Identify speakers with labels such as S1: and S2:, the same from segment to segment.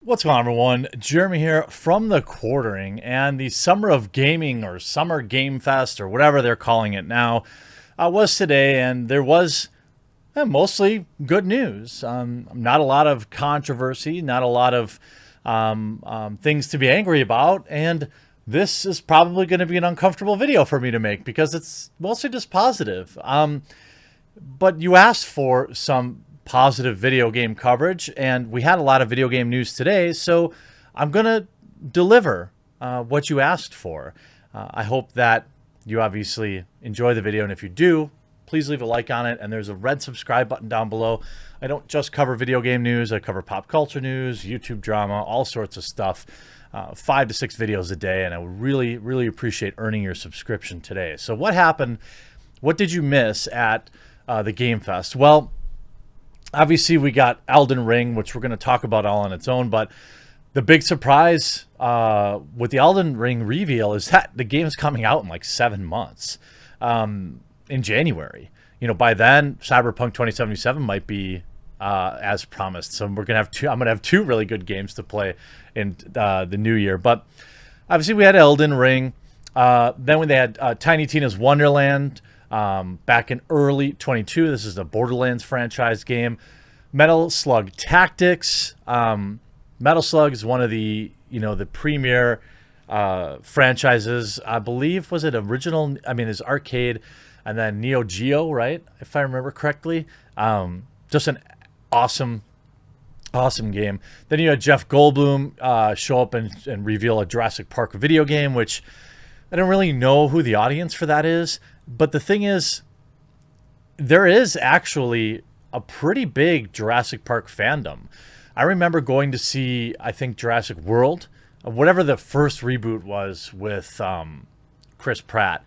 S1: What's going on, everyone? Jeremy here from the Quartering, and the Summer of Gaming or Summer Game Fest or whatever they're calling it now was today, and there was mostly good news. Not a lot of controversy, not a lot of things to be angry about, and this is probably going to be an uncomfortable video for me to make because it's mostly just positive. But you asked for some positive video game coverage, and we had a lot of video game news today, so I'm going to deliver what you asked for. I hope that you obviously enjoy the video, and if you do, please leave a like on it, and there's a red subscribe button down below. I don't just cover video game news, I cover pop culture news, YouTube drama, all sorts of stuff. 5 to 6 videos a day, and I would really, really appreciate earning your subscription today. So what happened? What did you miss at the Game Fest? Well, obviously we got Elden Ring, which we're going to talk about all on its own, but the big surprise with the Elden Ring reveal is that the game's coming out in like 7 months, in January. You know, by then Cyberpunk 2077 might be as promised. So we're gonna have two. I'm gonna have two really good games to play in the new year. But obviously we had Elden Ring. Then when they had Tiny Tina's Wonderland back in early 22. This is a Borderlands franchise game. Metal Slug Tactics. Metal Slug is one of the the premier franchises. I believe was it original? I mean, it's arcade, and then Neo Geo, right? If I remember correctly. Just an awesome game. Then you had Jeff Goldblum show up and reveal a Jurassic Park video game, which I don't really know who the audience for that is. But the thing is, there is actually a pretty big Jurassic Park fandom. I remember going to see, I think, Jurassic World, whatever the first reboot was with Chris Pratt.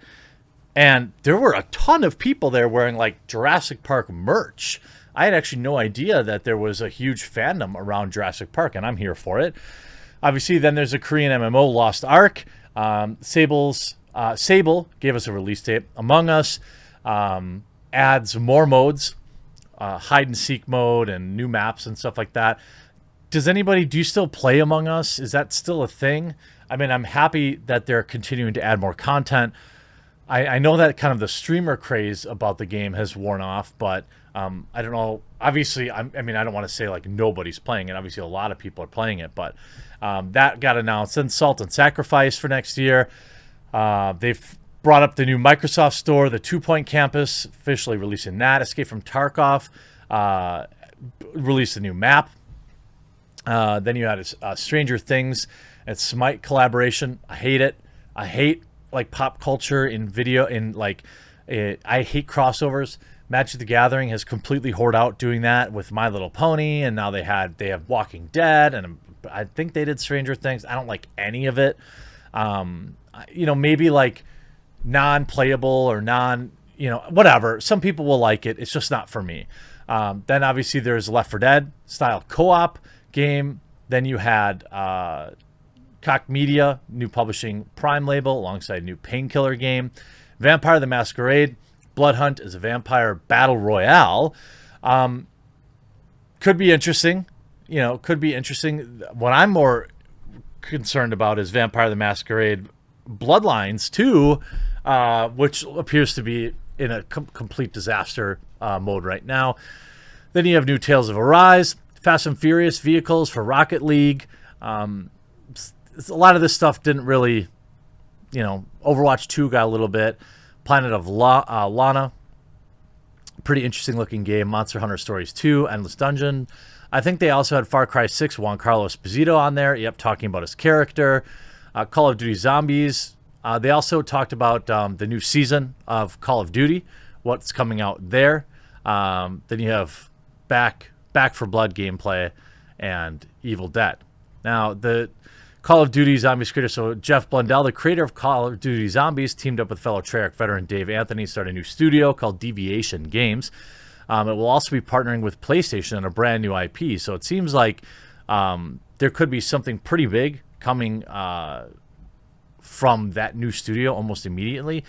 S1: And there were a ton of people there wearing like Jurassic Park merch. I had actually no idea that there was a huge fandom around Jurassic Park, and I'm here for it. Obviously, then there's a Korean MMO, Lost Ark. Sable gave us a release date. Among Us adds more modes, hide and seek mode and new maps and stuff like that. Do you still play Among Us? Is that still a thing? I mean, I'm happy that they're continuing to add more content. I know that kind of the streamer craze about the game has worn off, but I don't know. Obviously, I don't want to say like nobody's playing it. Obviously, a lot of people are playing it, but that got announced. Then Salt and Sacrifice for next year. They've brought up the new Microsoft Store, the Two Point Campus, officially releasing that. Escape from Tarkov released a new map. Then you had Stranger Things and Smite collaboration. I hate it. I hate like pop culture in video I hate crossovers. Magic the Gathering has completely whored out doing that with My Little Pony, and now they have Walking Dead, and I think they did Stranger Things. I don't like any of it. Maybe like non-playable or whatever. Some people will like it. It's just not for me. Then obviously there's Left 4 Dead style co-op game. Then you had Koch Media, new publishing Prime label, alongside a new Painkiller game. Vampire the Masquerade, Blood Hunt is a vampire battle royale. Could be interesting. Could be interesting. What I'm more concerned about is Vampire the Masquerade Bloodlines 2, which appears to be in a complete disaster mode right now. Then you have new Tales of Arise, Fast and Furious vehicles for Rocket League. A lot of this stuff didn't really, Overwatch 2 got a little bit. Planet of Lana, pretty interesting looking game. Monster Hunter Stories 2, Endless Dungeon. I think they also had Far Cry 6, Juan Carlos Esposito on there. Yep, talking about his character. Call of Duty Zombies. They also talked about the new season of Call of Duty, what's coming out there. Then you have Back for Blood gameplay and Evil Dead. Now, the Call of Duty Zombies creator, so Jeff Blundell, the creator of Call of Duty Zombies, teamed up with fellow Treyarch veteran Dave Anthony, started a new studio called Deviation Games. It will also be partnering with PlayStation on a brand new IP. So it seems like there could be something pretty big coming from that new studio almost immediately.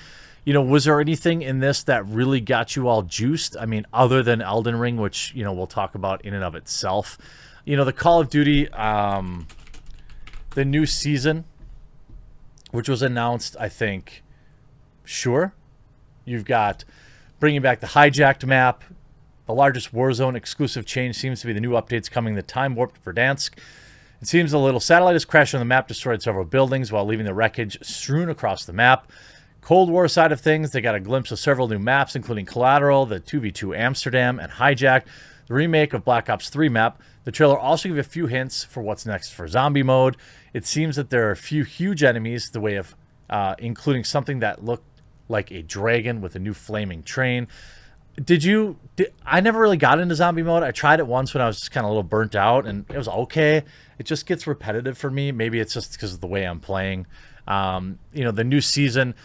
S1: Was there anything in this that really got you all juiced? I mean, other than Elden Ring, which, we'll talk about in and of itself. The Call of Duty, the new season, which was announced, I think, sure. You've got bringing back the hijacked map. The largest Warzone exclusive change seems to be the new updates coming to Time Warp Verdansk. It seems a little satellite has crashed on the map, destroyed several buildings while leaving the wreckage strewn across the map. Cold War side of things, they got a glimpse of several new maps, including Collateral, the 2v2 Amsterdam, and Hijacked, the remake of Black Ops 3 map. The trailer also gave a few hints for what's next for zombie mode. It seems that there are a few huge enemies, the way of including something that looked like a dragon with a new flaming train. I never really got into zombie mode. I tried it once when I was just kind of a little burnt out, and it was okay. It just gets repetitive for me. Maybe it's just because of the way I'm playing. The new season,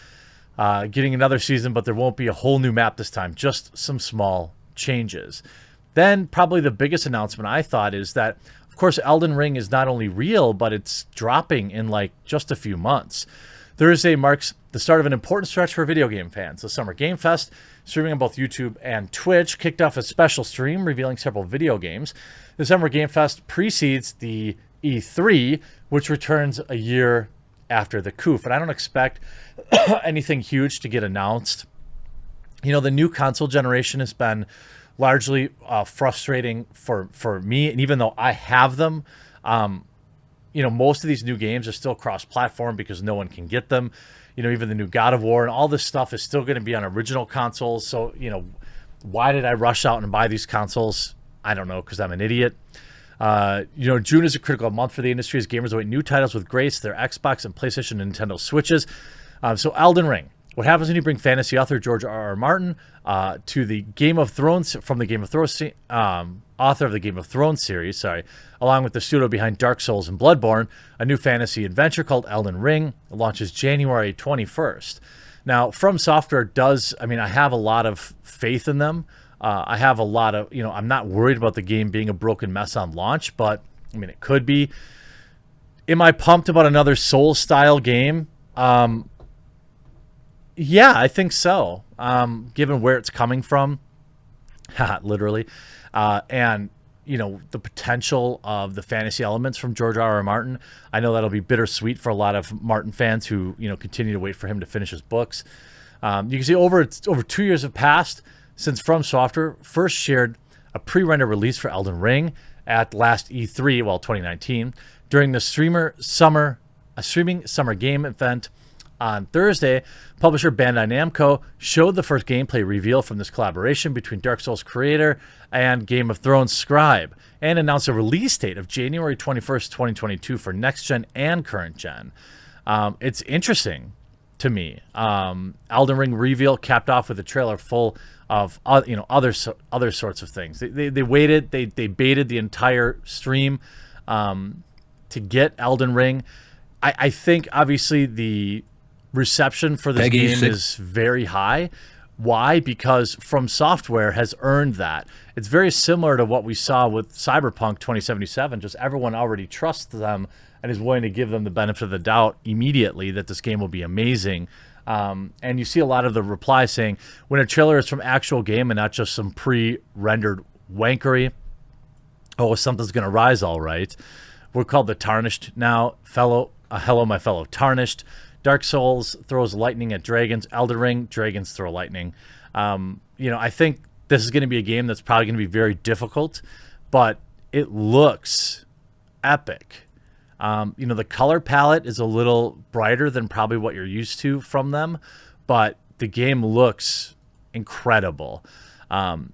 S1: getting another season, but there won't be a whole new map this time. Just some small changes. Then probably the biggest announcement I thought is that, of course, Elden Ring is not only real, but it's dropping in like just a few months. Thursday marks the start of an important stretch for video game fans. The Summer Game Fest, streaming on both YouTube and Twitch, kicked off a special stream revealing several video games. The Summer Game Fest precedes the E3, which returns a year after the coup. And I don't expect anything huge to get announced. The new console generation has been largely frustrating for me. And even though I have them, most of these new games are still cross-platform because no one can get them. Even the new God of War and all this stuff is still going to be on original consoles. So, why did I rush out and buy these consoles? I don't know, because I'm an idiot. June is a critical month for the industry as gamers await new titles with grace, their Xbox and PlayStation and Nintendo Switches. So Elden Ring. What happens when you bring fantasy author George R.R. Martin to the Game of Thrones, from the Game of Thrones, author of the Game of Thrones series, along with the studio behind Dark Souls and Bloodborne, a new fantasy adventure called Elden Ring launches January 21st. Now, From Software I have a lot of faith in them. I have a lot of, I'm not worried about the game being a broken mess on launch, but, it could be. Am I pumped about another Souls-style game? Yeah, I think so, given where it's coming from, literally, and, the potential of the fantasy elements from George R.R. Martin. I know that'll be bittersweet for a lot of Martin fans who, continue to wait for him to finish his books. You can see over 2 years have passed since From Software first shared a pre-render release for Elden Ring at last E3, 2019, during the streaming summer game event. On Thursday, publisher Bandai Namco showed the first gameplay reveal from this collaboration between Dark Souls creator and Game of Thrones scribe, and announced a release date of January 21st, 2022 for next-gen and current-gen. It's interesting to me. Elden Ring reveal capped off with a trailer full of other sorts of things. They waited, they baited the entire stream to get Elden Ring. I think, obviously, the reception for this game is very high. Why? Because From Software has earned that. It's very similar to what we saw with Cyberpunk 2077. Just everyone already trusts them and is willing to give them the benefit of the doubt immediately that this game will be amazing. And you see a lot of the replies saying, when a trailer is from actual game and not just some pre-rendered wankery, something's going to rise all right. We're called the Tarnished now. Hello, my fellow Tarnished. Dark Souls throws lightning at dragons. Elden Ring, dragons throw lightning. I think this is going to be a game that's probably going to be very difficult, but it looks epic. The color palette is a little brighter than probably what you're used to from them, but the game looks incredible. And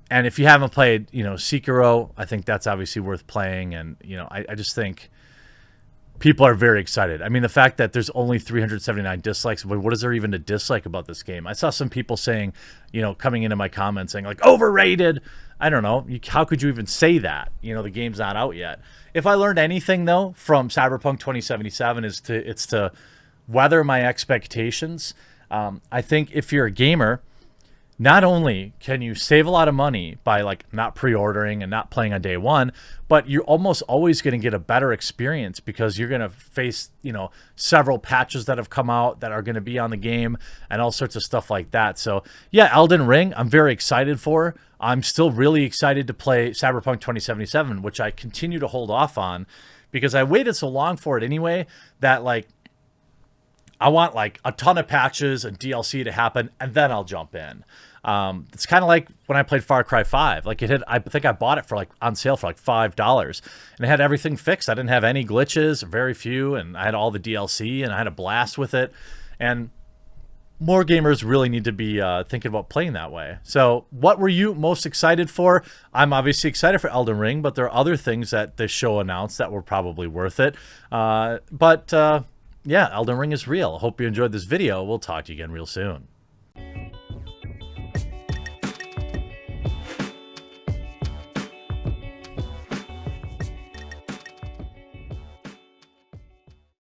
S1: if you haven't played, Sekiro, I think that's obviously worth playing. And, I just think people are very excited. The fact that there's only 379 dislikes, what is there even to dislike about this game? I saw some people saying, coming into my comments saying, like, overrated. I don't know. How could you even say that? The game's not out yet. If I learned anything, though, from Cyberpunk 2077, it's to weather my expectations. I think if you're a gamer, not only can you save a lot of money by like not pre-ordering and not playing on day one, but you're almost always going to get a better experience because you're going to face, you know, several patches that have come out that are going to be on the game and all sorts of stuff like that. So yeah, Elden Ring, I'm very excited for. I'm still really excited to play Cyberpunk 2077, which I continue to hold off on because I waited so long for it anyway that like I want like a ton of patches and DLC to happen, and then I'll jump in. It's kind of like when I played Far Cry 5. Like it had, I think I bought it for like on sale for like $5, and it had everything fixed. I didn't have any glitches, very few, and I had all the DLC, and I had a blast with it. And more gamers really need to be thinking about playing that way. So what were you most excited for? I'm obviously excited for Elden Ring, but there are other things that this show announced that were probably worth it. Yeah, Elden Ring is real. Hope you enjoyed this video. We'll talk to you again real soon.